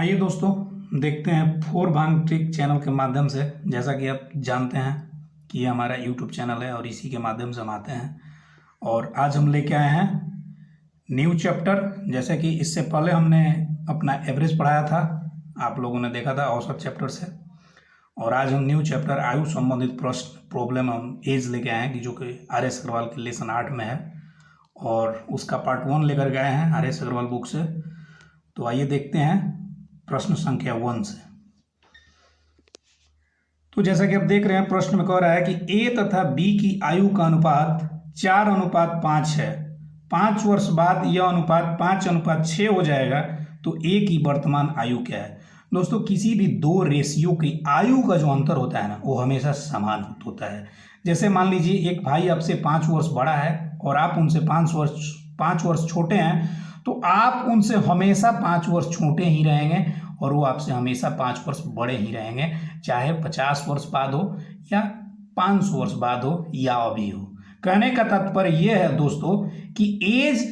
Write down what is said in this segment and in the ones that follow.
आइए दोस्तों, देखते हैं फोर भांग ट्रिक चैनल के माध्यम से। जैसा कि आप जानते हैं कि ये हमारा यूट्यूब चैनल है और इसी के माध्यम से हम आते हैं। और आज हम लेके आए हैं न्यू चैप्टर। जैसे कि इससे पहले हमने अपना एवरेज पढ़ाया था, आप लोगों ने देखा था औसत चैप्टर से। और आज हम न्यू चैप्टर आयु संबंधित प्रश्न प्रॉब्लम हम एज लेके आए हैं, कि जो कि RS अग्रवाल के लेसन 8 में है और उसका पार्ट 1 लेकर गए हैं RS अग्रवाल बुक से। तो आइए देखते हैं प्रश्न संख्या 1 से। तो जैसा कि आप देख रहे हैं, प्रश्न में कह रहा है कि A तथा B की आयु का अनुपात 4:5 है। 5 वर्ष बाद यह अनुपात 5:6 हो जाएगा, तो A की वर्तमान आयु क्या है। दोस्तों, किसी भी दो रेशियो की आयु का जो अंतर होता है ना, वो हमेशा समान होता है। जैसे मान लीजिए एक भाई आपसे 5 वर्ष बड़ा है और आप उनसे 5 वर्ष छोटे हैं, तो आप उनसे हमेशा 5 वर्ष छोटे ही रहेंगे और वो आपसे हमेशा 5 वर्ष बड़े ही रहेंगे, चाहे 50 वर्ष बाद हो या 500 वर्ष बाद हो या अभी हो। कहने का तात्पर्य यह है दोस्तों कि एज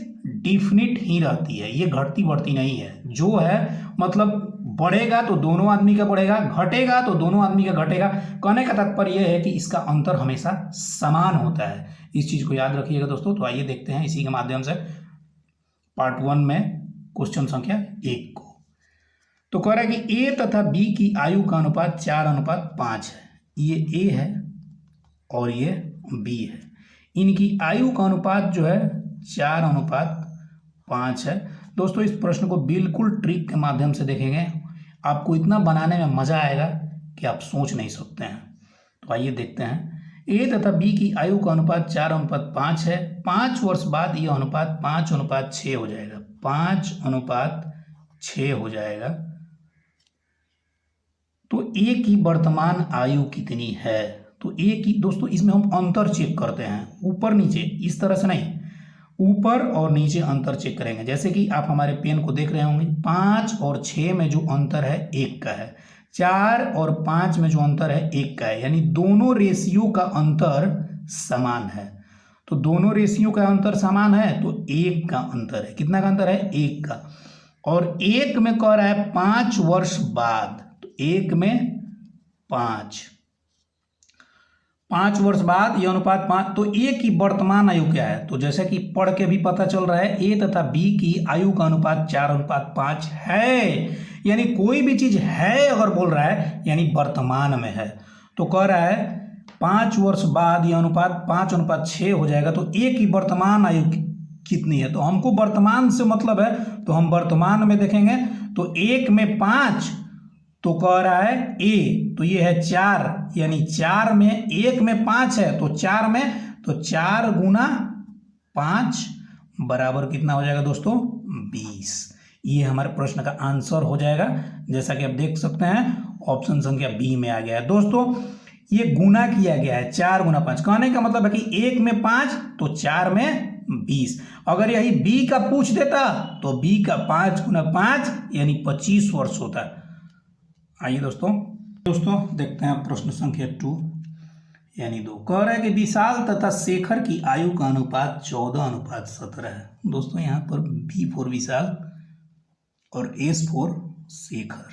डिफिनिट ही रहती है, ये घटती बढ़ती नहीं है। जो है मतलब बढ़ेगा तो दोनों आदमी का बढ़ेगा, घटेगा तो दोनों आदमी का घटेगा। कहने का तात्पर्य यह है कि इसका अंतर हमेशा समान होता है। इस चीज को याद रखिएगा दोस्तों। तो आइए देखते हैं इसी के माध्यम से पार्ट 1 में क्वेश्चन संख्या 1 को। तो कह रहा है कि A तथा B की आयु का अनुपात 4:5 है। ये A है और ये B है। इनकी आयु का अनुपात जो है 4:5 है। दोस्तों, इस प्रश्न को बिल्कुल ट्रिक के माध्यम से देखेंगे, आपको इतना बनाने में मजा आएगा कि आप सोच नहीं सकते हैं। तो आइए देखते हैं। A तथा B की आयु का अनुपात 4:5 है। 5 वर्ष बाद यह अनुपात 5:6 हो जाएगा। 5:6 हो जाएगा। तो A की वर्तमान आयु कितनी है। तो A की दोस्तों, इसमें हम अंतर चेक करते हैं, ऊपर नीचे, इस तरह से नहीं, ऊपर और नीचे अंतर चेक करेंगे। जैसे कि आप हमारे पेन को देख रहे होंगे, 5 और 6 में जो अंतर है 1 का है, 4 और 5 में जो अंतर है 1 का है, यानी दोनों रेशियो का अंतर समान है। तो दोनों रेशियो का अंतर समान है तो 1 का अंतर है। कितना का अंतर है? 1 का। और 1 में कह रहा है 5 वर्ष बाद, तो 1 में 5 वर्ष बाद यह अनुपात 5। तो A की वर्तमान आयु क्या है? तो जैसे कि पढ़ के भी पता चल रहा है, A तथा B की आयु का अनुपात 4:5 है। यानी कोई भी चीज है अगर बोल रहा है, यानी वर्तमान में है। तो कह रहा है 5 वर्ष बाद यह अनुपात 5:6 हो जाएगा। तो A की वर्तमान आयु कितनी है? तो हमको वर्तमान से मतलब है, तो हम वर्तमान में देखेंगे। तो 1 में 5, तो कह रहा है A, तो ये है 4, यानी 4 में 1 में 5 है, तो 4 में, तो 4 गुना 5 बराबर कितना हो जाएगा दोस्तों? 20। ये हमारे प्रश्न का आंसर हो जाएगा। जैसा कि आप देख सकते हैं, ऑप्शन संख्या B में आ गया है। दोस्तों, ये गुना किया गया है, 4 गुना 5। कहने का मतलब है कि 1 में 5 तो 4 में 20। अगर यही B का पूछ देता तो B का 5 गुना 5 यानी 25 वर्ष होता। आइए दोस्तों देखते हैं प्रश्न संख्या 2 यानी 2। कह रहा है कि विशाल तथा शेखर की आयु का अनुपात 14:17 है। दोस्तों, यहाँ पर B फॉर विशाल और S फॉर शेखर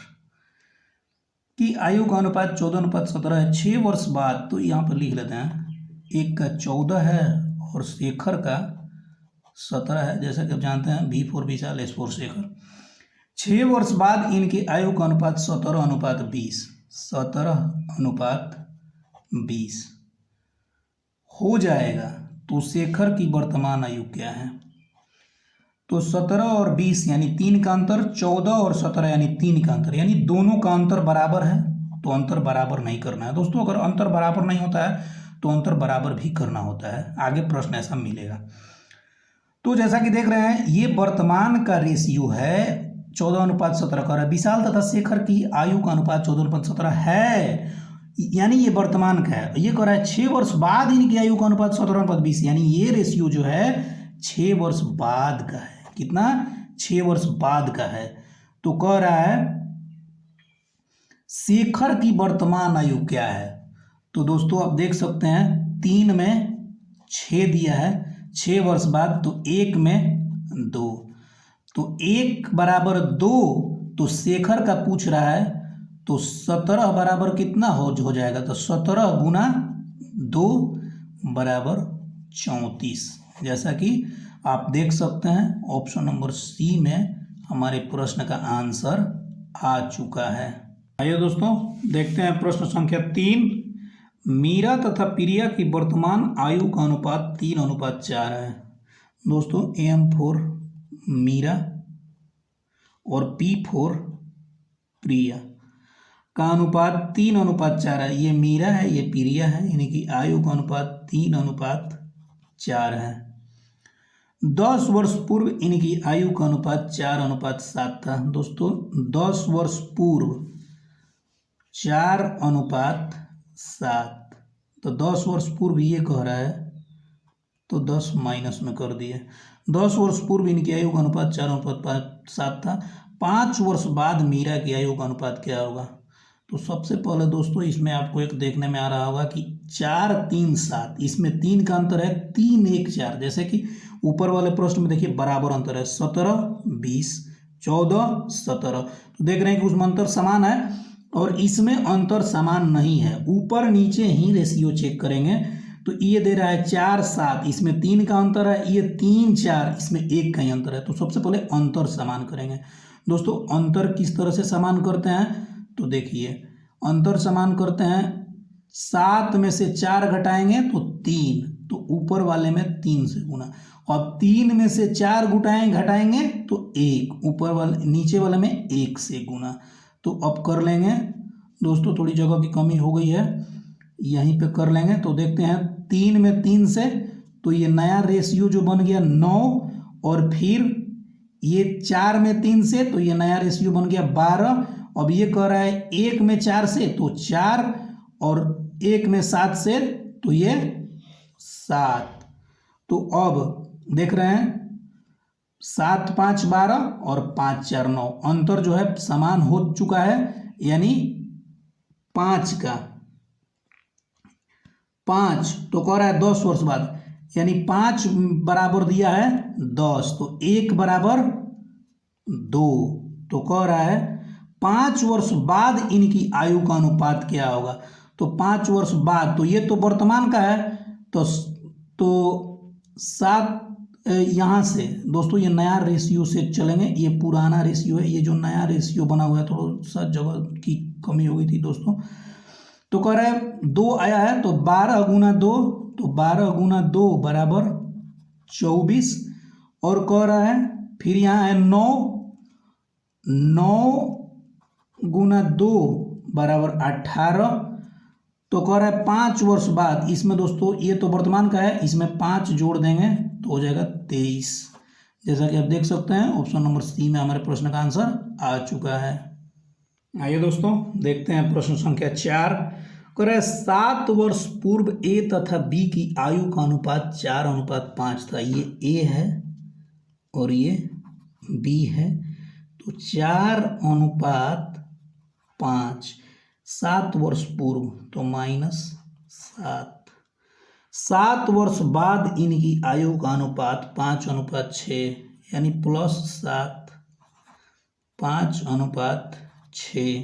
की आयु का अनुपात 14:17 है। 6 वर्ष बाद, तो यहाँ पर लिख लेते हैं, एक का 14 है और शेखर का 17 है। जैसा कि आप जानते हैं, B for Vishal, S for Shekhar. 6 वर्ष बाद इनकी आयु का अनुपात 17:20, 17:20 हो जाएगा। तो शेखर की वर्तमान आयु क्या है? तो 17 और 20 यानी 3 का अंतर, 14 और 17 यानी 3 का अंतर, यानी दोनों का अंतर बराबर है। तो अंतर बराबर नहीं करना है दोस्तों। अगर अंतर बराबर नहीं होता है तो अंतर बराबर भी करना होता है, आगे प्रश्न ऐसा मिलेगा। तो जैसा कि देख रहे हैं, ये वर्तमान का रेशियो है 14:17 कर रहा है। विशाल तथा शेखर की आयु का अनुपात 14:17 है, यानी ये वर्तमान का है। ये कह रहा है 6 वर्ष बाद इनकी आयु का अनुपात 17:20, यानी ये रेशियो जो है 6 वर्ष बाद का है। कितना? 6 वर्ष बाद का है। तो कह रहा है शेखर की वर्तमान आयु क्या है? तो दोस्तों, आप देख सकते हैं 3 में 6 दिया है, 6 वर्ष बाद, तो 1 में 2, तो 1 बराबर 2 तो शेखर का पूछ रहा है, तो 17 बराबर कितना हो जाएगा, तो 17 गुना 2 बराबर 34। जैसा कि आप देख सकते हैं ऑप्शन नंबर सी में हमारे प्रश्न का आंसर आ चुका है। आइए दोस्तों देखते हैं प्रश्न संख्या 3। मीरा तथा प्रिया की वर्तमान आयु का अनुपात 3:4 है। दोस्तों एम फॉर मीरा और पी फॉर प्रिया का अनुपात 3:4 है। ये मीरा है, ये प्रिया है, यानी कि आयु का अनुपात 3:4 है। 10 वर्ष पूर्व इनकी आयु का अनुपात 4:7 था। दोस्तों 10 वर्ष पूर्व 4:7, तो 10 वर्ष पूर्व ये कह रहा है, तो 10 माइनस में कर दिए। 10 वर्ष पूर्व इनकी आयु का अनुपात 4:7 था। 5 वर्ष बाद मीरा की आयु का अनुपात क्या होगा? तो सबसे पहले दोस्तों इसमें आपको एक देखने में आ रहा होगा कि 4, 3, 7, इसमें 3 का अंतर है, 3, 1, 4। जैसे कि ऊपर वाले प्रश्न में देखिए बराबर अंतर है, 17, 20, 14, 17। तो देख रहे हैं कि उसमें अंतर समान है और इसमें अंतर समान नहीं है। ऊपर नीचे ही रेशियो चेक करेंगे तो ये दे रहा है 4, 7, इसमें 3 का अंतर है, ये 3, 4, इसमें 1 का ही अंतर है। तो सबसे पहले अंतर समान करेंगे। दोस्तों अंतर किस तरह से समान करते हैं, तो देखिए अंतर समान करते हैं, 7 में से 4 घटाएंगे तो 3, तो ऊपर वाले में 3 से गुना, और 3 में से 4 घटाएंगे तो 1, ऊपर वाले नीचे वाले में 1 से गुना। तो अब कर लेंगे दोस्तों, थोड़ी जगह की कमी हो गई है, यहीं पे कर लेंगे। तो देखते हैं 3 में 3 से, तो ये नया रेशियो जो बन गया 9, और फिर ये 4 में 3 से, तो ये नया रेशियो बन गया 12। अब ये कह रहा है 1 में 4 से, तो 4, और 1 में 7 से, तो ये 7। तो अब देख रहे हैं 7, 5, 12 और 5, 4, 9, अंतर जो है समान हो चुका है, यानी 5 का 5। तो कह रहा है 10 वर्ष बाद, यानी 5 बराबर दिया है 10, तो 1 बराबर 2। तो कह रहा है 5 वर्ष बाद इनकी आयु का अनुपात क्या होगा। तो 5 वर्ष बाद, तो ये तो वर्तमान का है, तो 7 यहाँ से दोस्तों ये नया रेशियो से चलेंगे, ये पुराना रेशियो है, ये जो नया रेशियो बना हुआ है थोड़ा सा जगह की कमी हो गई थी दोस्तों। तो कह रहा है 2 आया है, तो 12 गुना 2, तो 12 गुना 2 बराबर 24, और कह रहा है फिर यहाँ है 9 गुना 2 बराबर 18। तो कह रहा है 5 वर्ष बाद, इसमें दोस्तों ये तो वर्तमान का है, इसमें 5 जोड़ देंगे तो हो जाएगा 23। जैसा कि आप देख सकते हैं ऑप्शन नंबर सी में हमारे प्रश्न का आंसर आ चुका है। आइए दोस्तों देखते हैं प्रश्न संख्या 4। कह रहा है 7 वर्ष पूर्व ए तथा बी की आयु का अनुपात 4:5 था। ये ए है और ये बी है, तो 4:5, 7 वर्ष पूर्व तो -7। 7 वर्ष बाद इनकी आयु का अनुपात 5:6, यानी +7, 5:6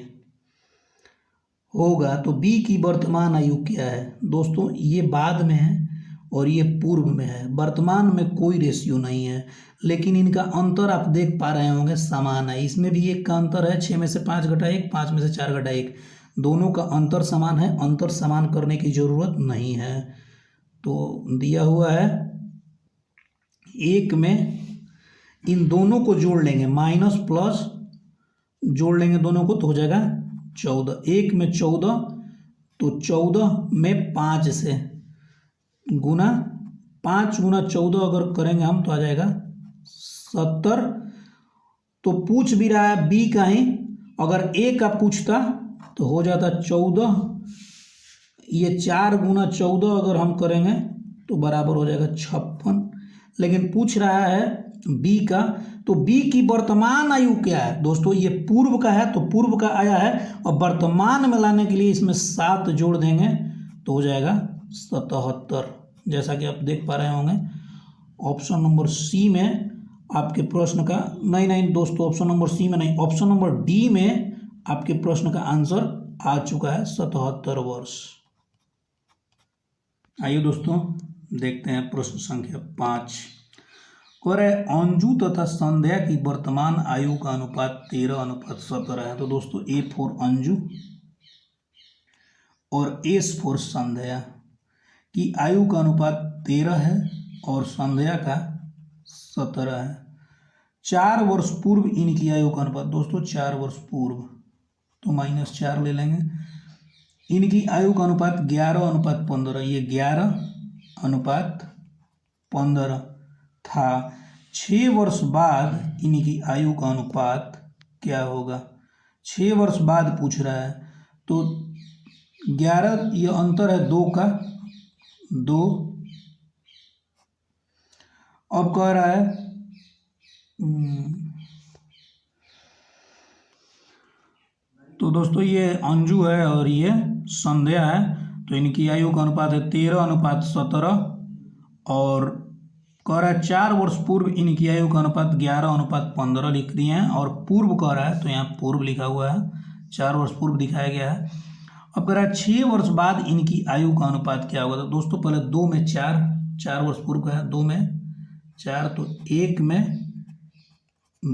होगा। तो बी की वर्तमान आयु क्या है? दोस्तों ये बाद में है और ये पूर्व में है। वर्तमान में कोई रेशियो नहीं है, लेकिन इनका अंतर आप देख पा रहे होंगे समान है। इसमें भी 1 का अंतर है, 6 में से 5 घटा 1, 5 में से 4 घटा 1, दोनों का अंतर समान है। अंतर समान करने की जरूरत नहीं है। तो दिया हुआ है 1 में इन दोनों को जोड़ लेंगे, माइनस प्लस जोड़ लेंगे दोनों को, तो हो जाएगा 14। 1 में 14, तो 14 में 5 से गुना, 5 गुना 14 अगर करेंगे हम तो आ जाएगा 70। तो पूछ भी रहा है बी का ही, अगर ए का पूछता तो हो जाता 14। ये 4 गुना 14 अगर हम करेंगे तो बराबर हो जाएगा 56। लेकिन पूछ रहा है बी का, तो बी की वर्तमान आयु क्या है? दोस्तों ये पूर्व का है, तो पूर्व का आया है, और वर्तमान में लाने के लिए इसमें 7 जोड़ देंगे तो हो जाएगा 77। जैसा कि आप देख पा रहे होंगे ऑप्शन नंबर सी में आपके प्रश्न का, नहीं नहीं दोस्तों, ऑप्शन नंबर सी में नहीं, ऑप्शन नंबर डी में आपके प्रश्न का आंसर आ चुका है 77 वर्ष। आइए दोस्तों देखते हैं प्रश्न संख्या 5। कह रहे अंजू तथा संध्या की वर्तमान आयु का अनुपात 13:17 है। तो दोस्तों ए फॉर अंजू और एस फॉर संध्या की आयु का अनुपात 13 है और संध्या का 17 है। 4 वर्ष पूर्व इनकी आयु का अनुपात, दोस्तों 4 वर्ष पूर्व तो -4 ले लेंगे। इनकी आयु का अनुपात 11:15, ये 11:15 था। 6 वर्ष बाद इनकी आयु का अनुपात क्या होगा? 6 वर्ष बाद पूछ रहा है, तो 11, ये अंतर है 2 का, 2। अब कह रहा है तो दोस्तों ये अंजू है और ये संध्या है, तो इनकी आयु का अनुपात है 13:17 और कह रहा है 4 वर्ष पूर्व इनकी आयु का अनुपात 11:15 लिख दिए हैं और पूर्व कह रहा है, तो यहाँ पूर्व लिखा हुआ है, 4 वर्ष पूर्व दिखाया गया है। अब कह रहा है 6 वर्ष बाद इनकी आयु का अनुपात क्या होगा? तो दोस्तों पहले 2 में 4 वर्ष पूर्व का है, 2 में 4 तो 1 में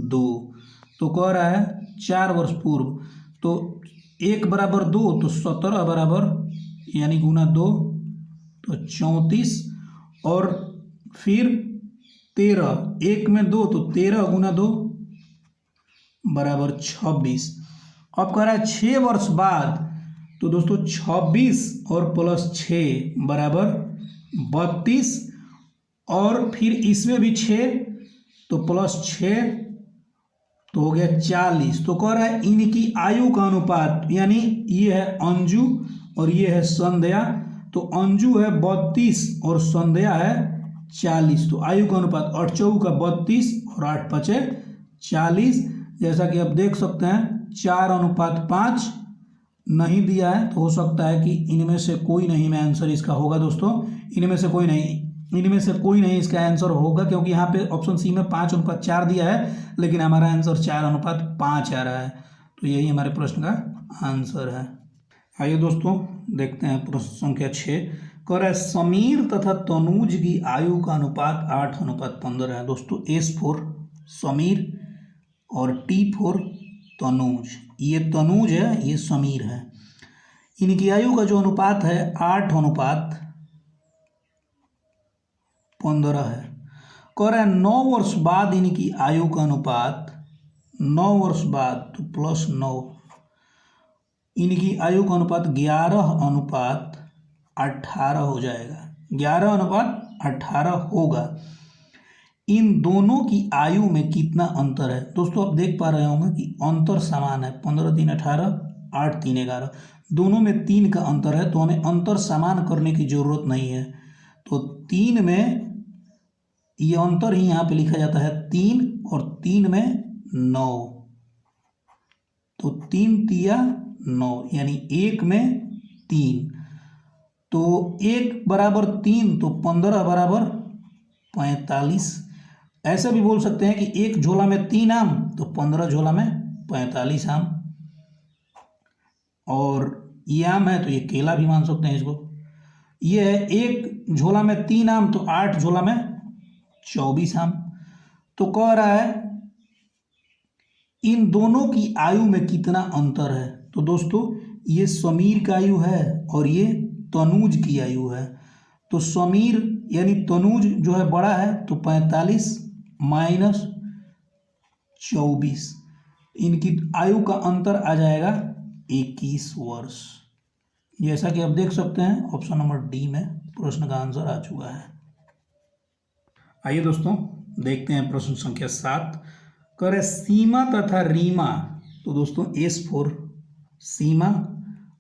2, तो कह रहा है 4 वर्ष पूर्व, तो 1 बराबर 2 तो 17 बराबर यानी गुना 2 तो 34 और फिर 13, 1 में 2 तो 13 गुना 2 बराबर 26। अब कह रहा है 6 वर्ष बाद, तो दोस्तों 26 और प्लस 6 बराबर 32 और फिर इसमें भी 6 तो प्लस 6 तो हो गया 40। तो कह रहा है इनकी आयु का अनुपात, यानी ये है अंजू और ये है संध्या, तो अंजू है 32 और संध्या है 40, तो आयु का अनुपात 8 चौक का 32 और 8 पचे 40। जैसा कि आप देख सकते हैं 4:5 नहीं दिया है, तो हो सकता है कि इनमें से कोई नहीं में आंसर इसका होगा दोस्तों, इनमें से कोई नहीं इसका आंसर होगा, क्योंकि यहाँ पे ऑप्शन सी में 5:4 दिया है, लेकिन हमारा आंसर 4:5 आ रहा है, तो यही हमारे प्रश्न का आंसर है। आइए दोस्तों देखते हैं प्रश्न संख्या 6। कह रहा है समीर तथा तनुज की आयु का अनुपात 8:15 है। दोस्तों एस फॉर समीर और टी फॉर तनुज, ये तनुज है, ये समीर है। इनकी आयु का जो अनुपात है 8:15 है। कह रहा है 9 वर्ष बाद इनकी आयु का अनुपात, 9 वर्ष बाद तो प्लस 9, इनकी आयु का अनुपात 11:18 हो जाएगा, 11:18 होगा। इन दोनों की आयु में कितना अंतर है? दोस्तों आप देख पा रहे होंगे कि अंतर समान है, 15 3 18, 8 3 11, दोनों में 3 का अंतर है, तो हमें अंतर समान करने की जरूरत नहीं है। तो 3 में ये अंतर ही यहाँ पे लिखा जाता है 3 और 3 में 9, तो 3 तिया 9 यानी 1 में 3, तो 1 बराबर 3 तो 15 बराबर 45। ऐसा भी बोल सकते हैं कि 1 झोला में 3 आम तो 15 झोला में 45 आम, और ये आम है तो ये केला भी मान सकते हैं इसको। ये है 1 झोला में 3 आम तो 8 झोला में 24 आम। तो कह रहा है इन दोनों की आयु में कितना अंतर है? तो दोस्तों ये समीर का आयु है और ये तनुज की आयु है, तो समीर यानी तनुज जो है बड़ा है, तो 45 माइनस 24, इनकी आयु का अंतर आ जाएगा 21 वर्ष। जैसा कि आप देख सकते हैं ऑप्शन नंबर डी में प्रश्न का आंसर आ चुका है। आइए दोस्तों देखते हैं प्रश्न संख्या 7। करे सीमा तथा रीमा, तो दोस्तों एस फॉर सीमा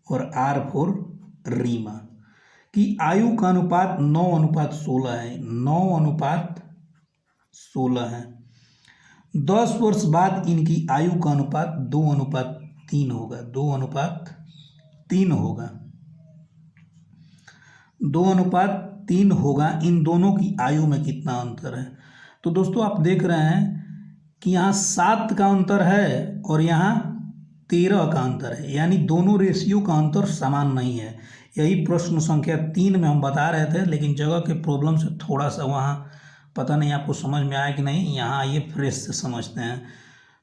और आर फॉर रीमा की आयु का अनुपात 9:16 है, 9:16 है। 10 वर्ष बाद इनकी आयु का अनुपात 2:3 होगा, 2:3 होगा, 2:3 होगा। इन दोनों की आयु में कितना अंतर है? तो दोस्तों आप देख रहे हैं कि यहाँ 7 का अंतर है और यहाँ 13 का अंतर है, यानी दोनों रेशियो का अंतर समान नहीं है। यही प्रश्न संख्या 3 में हम बता रहे थे, लेकिन जगह के प्रॉब्लम से थोड़ा सा वहाँ पता नहीं आपको समझ में आया कि नहीं। यहाँ आइए फ्रेश से समझते हैं।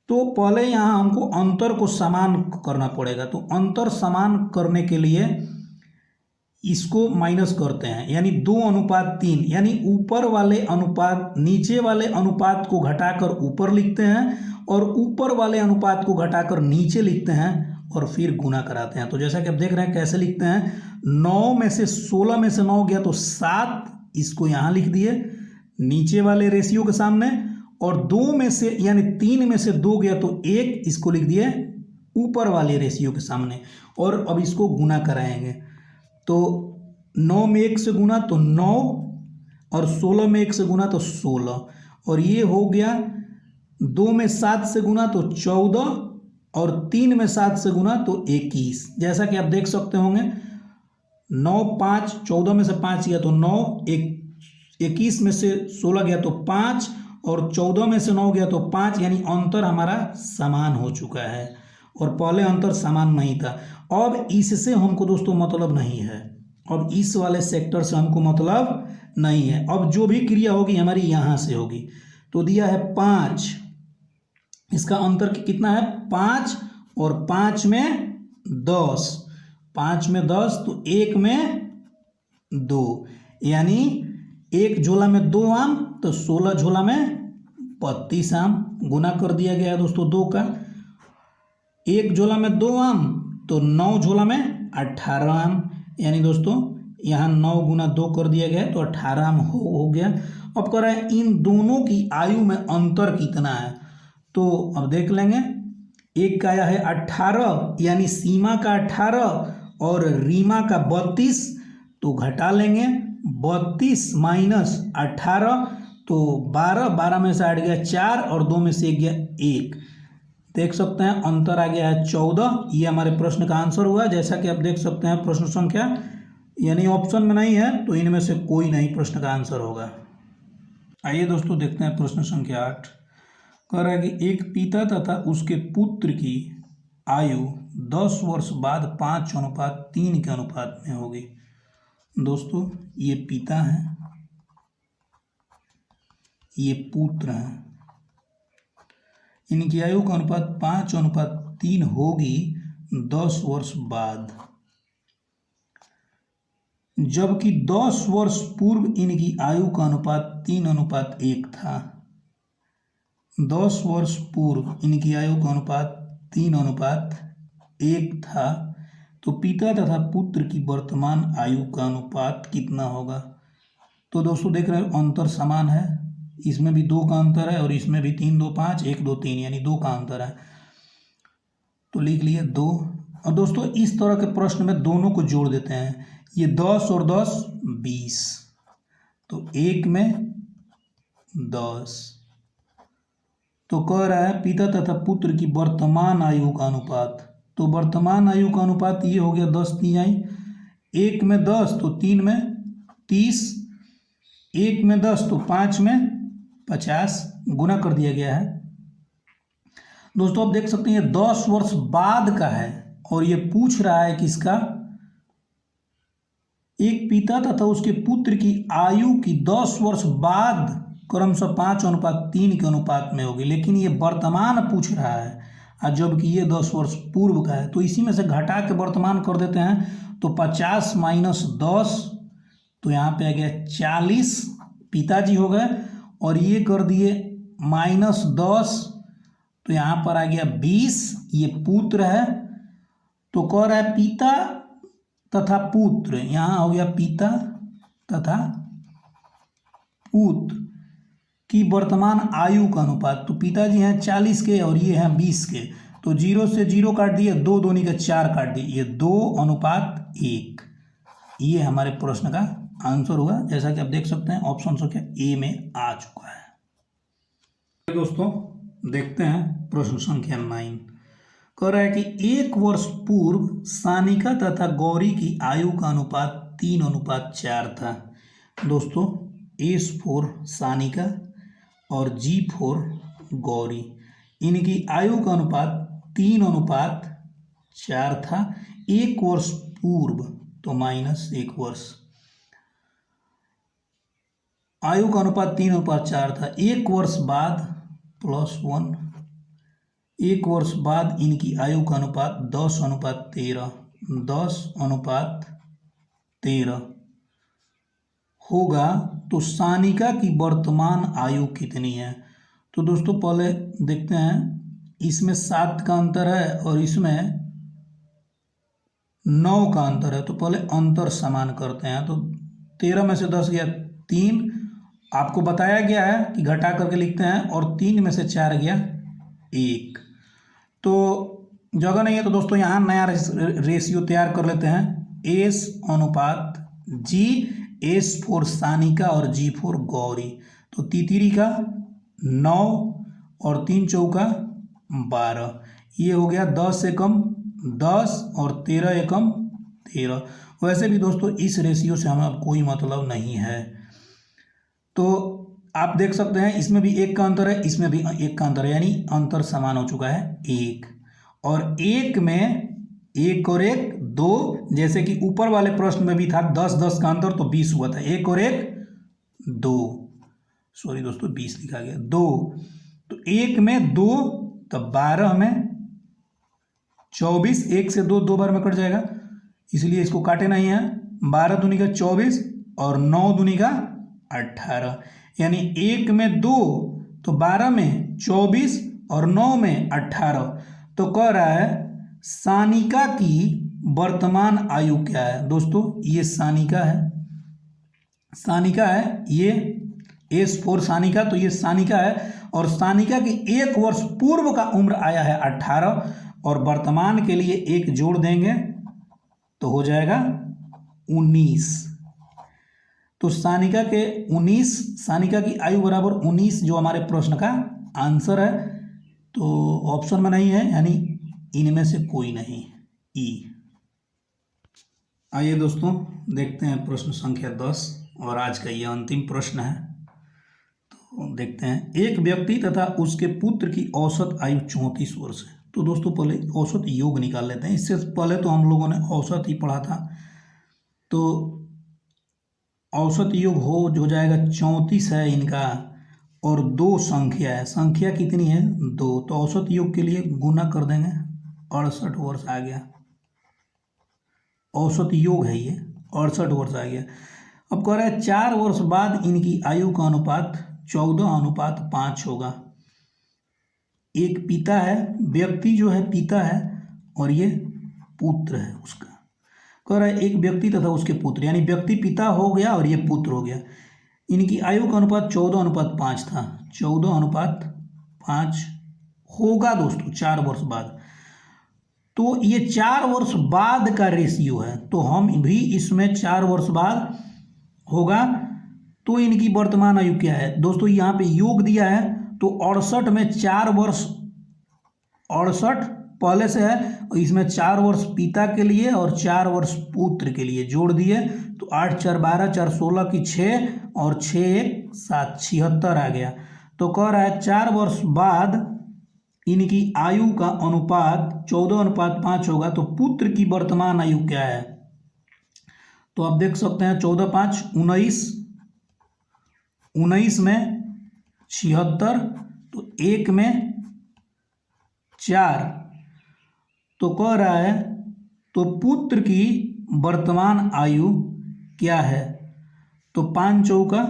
तो पहले यहाँ हमको अंतर को समान करना पड़ेगा। तो अंतर समान करने के लिए इसको माइनस करते हैं, यानी 2:3, यानी ऊपर वाले अनुपात नीचे वाले अनुपात को घटाकर ऊपर लिखते हैं और ऊपर वाले अनुपात को घटाकर नीचे लिखते हैं और फिर गुना कराते हैं। तो जैसा कि आप देख रहे हैं कैसे लिखते हैं, 9 में से 16 में से 9 गया तो 7, इसको यहाँ लिख दिए नीचे वाले रेशियो के सामने, और 2 में से यानी 3 में से 2 गया तो 1, इसको लिख दिए ऊपर वाले रेशियो के सामने। और अब इसको गुना कराएंगे। तो 9 में 1 से गुना तो 9 और 16 में 1 से गुना तो 16, और ये हो गया 2 में 7 से गुना तो 14 और 3 में 7 से गुना तो 21। जैसा कि आप देख सकते होंगे 9 5 14 में से 5 गया तो 9, 21 में से 16 गया तो 5 और 14 में से 9 गया तो 5, यानी अंतर हमारा समान हो चुका है और पहले अंतर समान नहीं था। अब इससे हमको दोस्तों मतलब नहीं है, अब इस वाले सेक्टर से हमको मतलब नहीं है। अब जो भी क्रिया होगी हमारी यहाँ से होगी। तो दिया है 5, इसका अंतर कितना है 5 और 5 में 10, 5 में 10 तो 1 में 2, यानी 1 झोला में 2 आम तो 16 झोला में 32 आम। गुना कर दिया गया है दोस्तों 2 का। 1 झोला में 2 आम तो 9 झोला में 18 आम, यानी दोस्तों यहाँ 9 गुना 2 कर दिया गया तो 18 आम हो गया। अब कह रहा है इन दोनों की आयु में अंतर कितना है। तो अब देख लेंगे, एक का आया है 18, यानी सीमा का 18 और रीमा का 32, तो घटा लेंगे 32 माइनस 18 तो 12, 12 में से हट गया 4 और 2 में से गया 1। देख सकते हैं अंतर आ गया है 14। ये हमारे प्रश्न का आंसर हुआ। जैसा कि आप देख सकते हैं प्रश्न संख्या यानी ऑप्शन में नहीं है तो इनमें से कोई नहीं प्रश्न का आंसर होगा। आइए दोस्तों देखते हैं प्रश्न संख्या 8। कह रहा है कि एक पिता तथा उसके पुत्र की आयु 10 वर्ष बाद 5:3 के अनुपात में होगी। दोस्तों ये पिता है, ये पुत्र है, इनकी आयु का अनुपात 5:3 होगी 10 वर्ष बाद, जबकि 10 वर्ष पूर्व इनकी आयु का अनुपात 3:1 था। 10 वर्ष पूर्व इनकी आयु का अनुपात 3:1 था। तो पिता तथा पुत्र की वर्तमान आयु का अनुपात कितना होगा। तो दोस्तों देख रहे हो अंतर समान है, इसमें भी 2 का अंतर है और इसमें भी 3 2 5 1 2 3, यानी 2 का अंतर है। तो लिख लिए 2। और दोस्तों इस तरह के प्रश्न में दोनों को जोड़ देते हैं, ये 10 और 10 20, तो 1 में 10। तो कह रहा है पिता तथा पुत्र की वर्तमान आयु का अनुपात। तो वर्तमान आयु का अनुपात ये हो गया 10 तिहाई, 1 में 10 तो 3 में 30, 1 में 10 तो 5 में 50, गुना कर दिया गया है। दोस्तों आप देख सकते हैं ये 10 वर्ष बाद का है और ये पूछ रहा है किसका, एक पिता तथा उसके पुत्र की आयु की 10 वर्ष बाद क्रमशः 5:3 के अनुपात में होगी, लेकिन ये वर्तमान पूछ रहा है और जबकि ये 10 वर्ष पूर्व का है। तो इसी में से घटा के वर्तमान कर देते हैं। तो 50 माइनस 10 तो यहाँ पे आ गया 40 पिताजी हो गए, और ये कर दिए माइनस 10 तो यहाँ पर आ गया 20, ये पुत्र है। तो कह रहा है पिता तथा पुत्र, यहाँ हो गया पिता तथा पुत्र की वर्तमान आयु का अनुपात। तो पिताजी हैं 40 के और ये हैं 20 के, तो 0 से 0 काट दिए, 2 दूनी के 4 काट दिए, ये 2:1। ये हमारे प्रश्न का आंसर हुआ। जैसा कि आप देख सकते हैं ऑप्शन संख्या ए में आ चुका है। दोस्तों देखते हैं प्रश्न संख्या 9। कह रहा है कि 1 वर्ष पूर्व सानिका तथा गौरी की आयु का अनुपात 3:4 था। दोस्तों S फॉर सानिका और G4 गौरी। इनकी आयु का अनुपात 3:4 था। 1 वर्ष पूर्व तो -1 वर्ष। आयु का अनुपात 3:4 था। 1 वर्ष बाद +1। 1 वर्ष बाद इनकी आयु का अनुपात 10:13। 10:13 होगा तो सानिका की वर्तमान आयु कितनी है? तो दोस्तों पहले देखते हैं, इसमें 7 का अंतर है और इसमें 9 का अंतर है, तो पहले अंतर समान करते हैं। तो 13 में से 10 गया 3, आपको बताया गया है कि घटा करके लिखते हैं, और 3 में से 4 गया 1। तो जगह नहीं है तो दोस्तों यहाँ नया रेशियो तैयार कर लेते हैं। S/G, S4 सानिका और G4 गौरी। तो तीतीरी का 9 और 3 चौका 12, ये हो गया 10 एकम 10 और 13 एकम 13। वैसे भी दोस्तों इस रेशियो से हमें कोई मतलब नहीं है। तो आप देख सकते हैं इसमें भी 1 का अंतर है, इसमें भी 1 का अंतर है, यानी अंतर समान हो चुका है 1। और 1 में 1 और 1 2, जैसे कि ऊपर वाले प्रश्न में भी था 10-10 का अंतर, तो 20 हुआ था। 1 और 1 2, सॉरी दोस्तों 20 लिखा गया 2। तो 1 में 2 तो 12 में 24, 1 से 2 2 बार में कट जाएगा, इसलिए इसको काटे नहीं है। 12 दूनी का 24 और 9 दूनी का 18, यानी 1 में 2 तो 12 में 24 और 9 में 18। तो कह रहा है सानिका की वर्तमान आयु क्या है? दोस्तों ये सानिका है, सानिका है ये S4 सानिका, तो ये सानिका है। और सानिका की 1 वर्ष पूर्व का उम्र आया है 18, और वर्तमान के लिए 1 जोड़ देंगे तो हो जाएगा 19। तो सानिका के 19, सानिका की आयु बराबर 19 जो हमारे प्रश्न का आंसर है। तो ऑप्शन में नहीं है, यानी इनमें से कोई नहीं, ई। आइए दोस्तों देखते हैं प्रश्न संख्या 10, और आज का ये अंतिम प्रश्न है। तो देखते हैं, एक व्यक्ति तथा उसके पुत्र की औसत आयु 34 वर्ष है। तो दोस्तों पहले औसत योग निकाल लेते हैं, इससे पहले तो हम लोगों ने औसत ही पढ़ा था। तो औसत योग हो जाएगा 34 है इनका, और 2 संख्या है, संख्या कितनी है 2, तो औसत योग के लिए गुना कर देंगे, 68 वर्ष आ गया। औसत योग है ये, 68 वर्ष आ गया। अब कह रहा है 4 वर्ष बाद इनकी आयु का अनुपात 14:5 होगा। एक पिता है, व्यक्ति जो है पिता है, और ये पुत्र है उसका। कह रहा है एक व्यक्ति तथा उसके पुत्र, यानी व्यक्ति पिता हो गया और ये पुत्र हो गया। इनकी आयु का अनुपात 14:5 था। 14:5 होगा दोस्तों 4 वर्ष बाद। तो ये 4 वर्ष बाद का रेशियो है, तो हम भी इसमें 4 वर्ष बाद होगा। तो इनकी वर्तमान आयु क्या है दोस्तों? यहाँ पे योग दिया है, तो 68 में 4 वर्ष, 68 पहले से है, और इसमें 4 वर्ष पिता के लिए और 4 वर्ष पुत्र के लिए जोड़ दिए, तो 8 4 12 4 16 की 6 और 6 1 7 76 आ गया। तो कह रहा है 4 वर्ष बाद इनकी आयु का अनुपात 14:5 होगा। तो पुत्र की वर्तमान आयु क्या है? तो आप देख सकते हैं 14×5 19, 19 में 76, तो 1 में 4, तो कह रहा है तो पुत्र की वर्तमान आयु क्या है? तो 5 चौका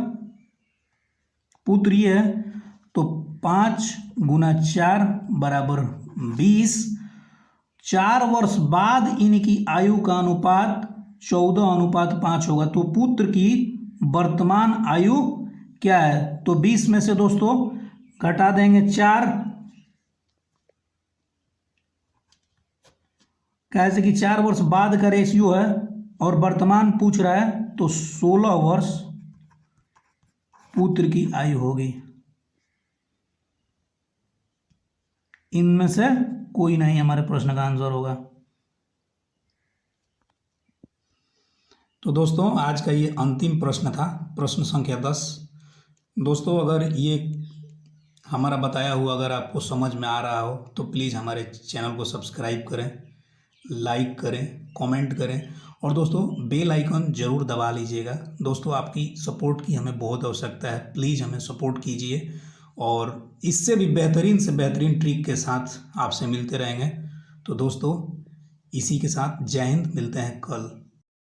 पुत्र ये है, तो 5 × 4 बराबर 20। 4 वर्ष बाद इनकी आयु का अनुपात 14:5 होगा। तो पुत्र की वर्तमान आयु क्या है? तो 20 में से दोस्तों घटा देंगे 4, कैसे कि 4 वर्ष बाद का रेशियो है और वर्तमान पूछ रहा है, तो 16 वर्ष पुत्र की आयु होगी। इनमें से कोई नहीं हमारे प्रश्न का आंसर होगा। तो दोस्तों आज का ये अंतिम प्रश्न था, प्रश्न संख्या 10। दोस्तों अगर ये हमारा बताया हुआ अगर आपको समझ में आ रहा हो तो प्लीज़ हमारे चैनल को सब्सक्राइब करें, लाइक करें, कमेंट करें और दोस्तों बेल आइकन ज़रूर दबा लीजिएगा। दोस्तों आपकी सपोर्ट की हमें बहुत आवश्यकता है, प्लीज़ हमें सपोर्ट कीजिए और इससे भी बेहतरीन से बेहतरीन ट्रिक के साथ आपसे मिलते रहेंगे। तो दोस्तों इसी के साथ जय हिंद, मिलते हैं कल।